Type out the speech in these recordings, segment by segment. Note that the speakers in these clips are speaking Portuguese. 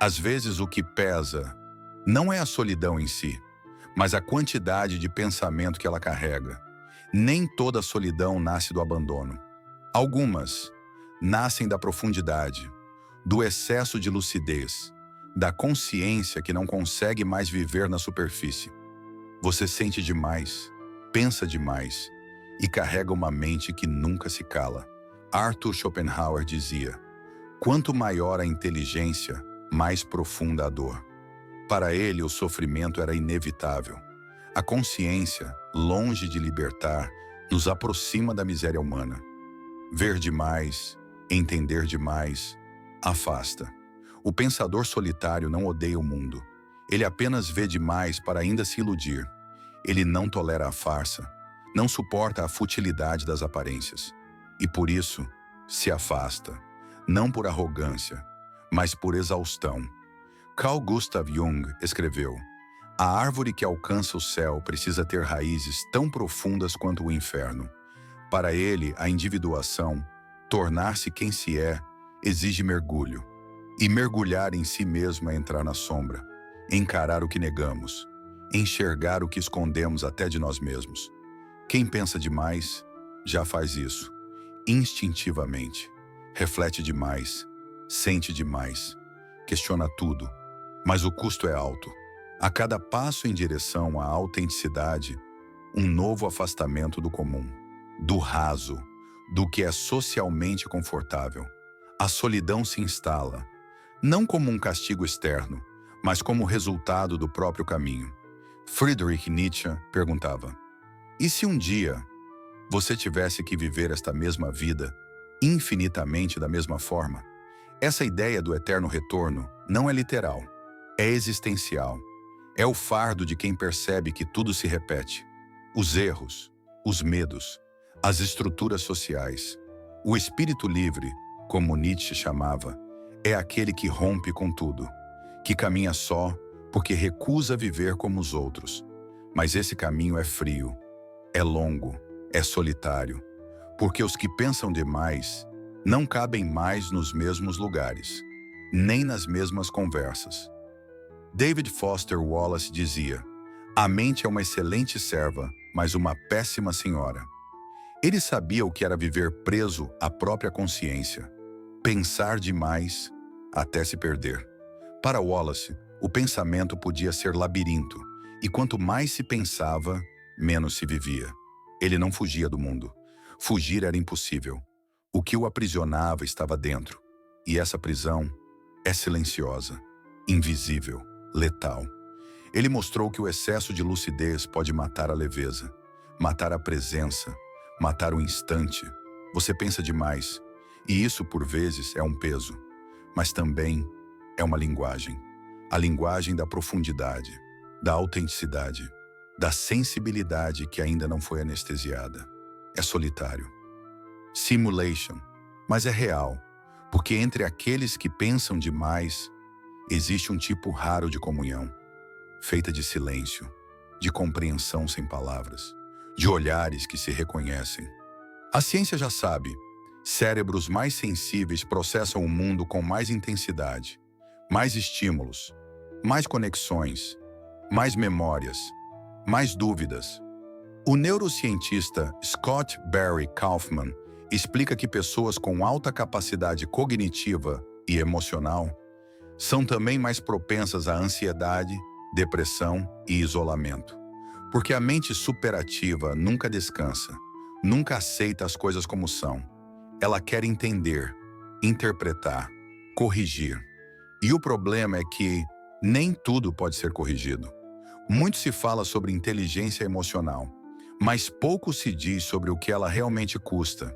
Às vezes o que pesa não é a solidão em si, mas a quantidade de pensamento que ela carrega. Nem toda solidão nasce do abandono. Algumas nascem da profundidade, do excesso de lucidez, da consciência que não consegue mais viver na superfície. Você sente demais, pensa demais e carrega uma mente que nunca se cala. Arthur Schopenhauer dizia: quanto maior a inteligência, mais profunda a dor. Para ele, o sofrimento era inevitável. A consciência, longe de libertar, nos aproxima da miséria humana. Ver demais, entender demais, afasta. O pensador solitário não odeia o mundo. Ele apenas vê demais para ainda se iludir. Ele não tolera a farsa, não suporta a futilidade das aparências. E por isso, se afasta, não por arrogância, mas por exaustão. Carl Gustav Jung escreveu: a árvore que alcança o céu precisa ter raízes tão profundas quanto o inferno. Para ele, a individuação, tornar-se quem se é, exige mergulho. E mergulhar em si mesmo é entrar na sombra, encarar o que negamos, enxergar o que escondemos até de nós mesmos. Quem pensa demais, já faz isso, instintivamente. Reflete demais, sente demais, questiona tudo, mas o custo é alto. A cada passo em direção à autenticidade, um novo afastamento do comum, do raso, do que é socialmente confortável. A solidão se instala, não como um castigo externo, mas como resultado do próprio caminho. Friedrich Nietzsche perguntava: e se um dia você tivesse que viver esta mesma vida, infinitamente da mesma forma? Essa ideia do eterno retorno não é literal, é existencial. É o fardo de quem percebe que tudo se repete. Os erros, os medos, as estruturas sociais. O espírito livre, como Nietzsche chamava, é aquele que rompe com tudo, que caminha só porque recusa viver como os outros. Mas esse caminho é frio, é longo, é solitário, porque os que pensam demais não cabem mais nos mesmos lugares, nem nas mesmas conversas. David Foster Wallace dizia: a mente é uma excelente serva, mas uma péssima senhora. Ele sabia o que era viver preso à própria consciência, pensar demais até se perder. Para Wallace, o pensamento podia ser labirinto, e quanto mais se pensava, menos se vivia. Ele não fugia do mundo. Fugir era impossível. O que o aprisionava estava dentro, e essa prisão é silenciosa, invisível, letal. Ele mostrou que o excesso de lucidez pode matar a leveza, matar a presença, matar o instante. Você pensa demais, e isso por vezes é um peso, mas também é uma linguagem. A linguagem da profundidade, da autenticidade, da sensibilidade que ainda não foi anestesiada. É solitário. Simulation, mas é real, porque entre aqueles que pensam demais, existe um tipo raro de comunhão, feita de silêncio, de compreensão sem palavras, de olhares que se reconhecem. A ciência já sabe, cérebros mais sensíveis processam o mundo com mais intensidade, mais estímulos, mais conexões, mais memórias, mais dúvidas. O neurocientista Scott Barry Kaufman explica que pessoas com alta capacidade cognitiva e emocional são também mais propensas à ansiedade, depressão e isolamento. Porque a mente superativa nunca descansa, nunca aceita as coisas como são. Ela quer entender, interpretar, corrigir. E o problema é que nem tudo pode ser corrigido. Muito se fala sobre inteligência emocional, mas pouco se diz sobre o que ela realmente custa.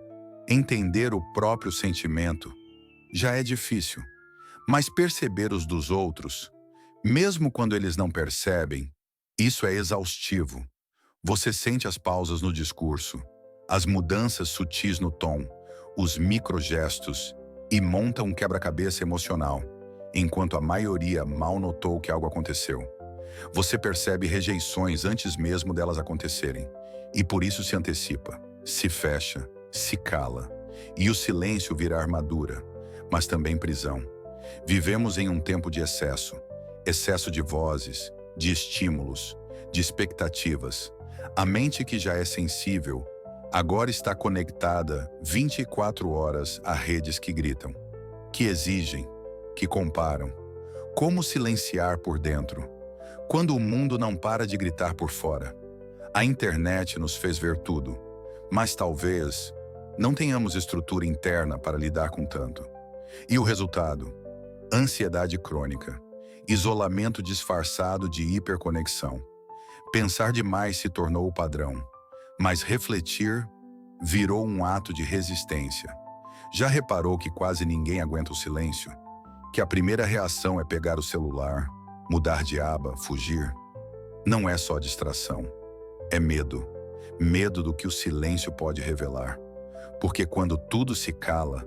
Entender o próprio sentimento já é difícil, mas perceber os dos outros, mesmo quando eles não percebem, isso é exaustivo. Você sente as pausas no discurso, as mudanças sutis no tom, os microgestos e monta um quebra-cabeça emocional, enquanto a maioria mal notou que algo aconteceu. Você percebe rejeições antes mesmo delas acontecerem, e por isso se antecipa, se fecha, se cala, e o silêncio vira armadura, mas também prisão. Vivemos em um tempo de excesso. Excesso de vozes, de estímulos, de expectativas. A mente que já é sensível, agora está conectada 24 horas a redes que gritam, que exigem, que comparam. Como silenciar por dentro, quando o mundo não para de gritar por fora? A internet nos fez ver tudo, mas talvez não tenhamos estrutura interna para lidar com tanto. E o resultado? Ansiedade crônica, isolamento disfarçado de hiperconexão. Pensar demais se tornou o padrão, mas refletir virou um ato de resistência. Já reparou que quase ninguém aguenta o silêncio? Que a primeira reação é pegar o celular, mudar de aba, fugir? Não é só distração, é medo. Medo do que o silêncio pode revelar. Porque quando tudo se cala,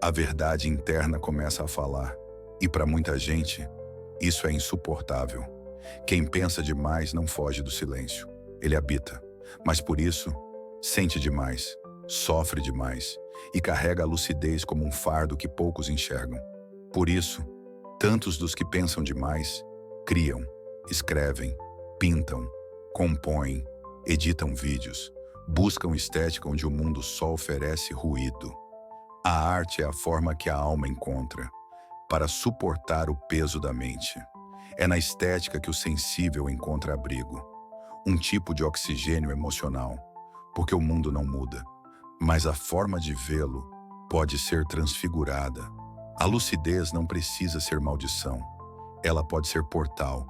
a verdade interna começa a falar. E para muita gente, isso é insuportável. Quem pensa demais não foge do silêncio. Ele habita. Mas por isso, sente demais, sofre demais e carrega a lucidez como um fardo que poucos enxergam. Por isso, tantos dos que pensam demais criam, escrevem, pintam, compõem, editam vídeos, buscam estética onde o mundo só oferece ruído. A arte é a forma que a alma encontra para suportar o peso da mente. É na estética que o sensível encontra abrigo, um tipo de oxigênio emocional, porque o mundo não muda, mas a forma de vê-lo pode ser transfigurada. A lucidez não precisa ser maldição, ela pode ser portal,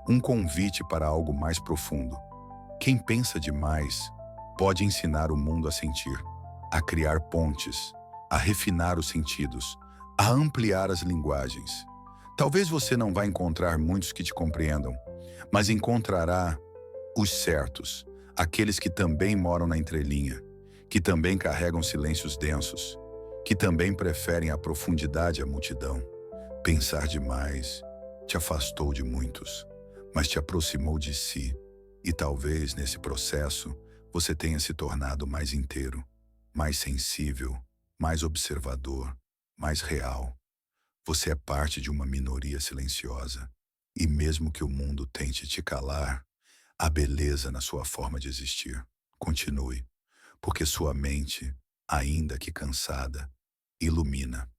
um convite para algo mais profundo. Quem pensa demais pode ensinar o mundo a sentir, a criar pontes, a refinar os sentidos, a ampliar as linguagens. Talvez você não vá encontrar muitos que te compreendam, mas encontrará os certos, aqueles que também moram na entrelinha, que também carregam silêncios densos, que também preferem a profundidade à multidão. Pensar demais te afastou de muitos, mas te aproximou de si, e talvez nesse processo você tenha se tornado mais inteiro, mais sensível, mais observador, mais real. Você é parte de uma minoria silenciosa, e mesmo que o mundo tente te calar, há beleza na sua forma de existir. Continue, porque sua mente, ainda que cansada, ilumina.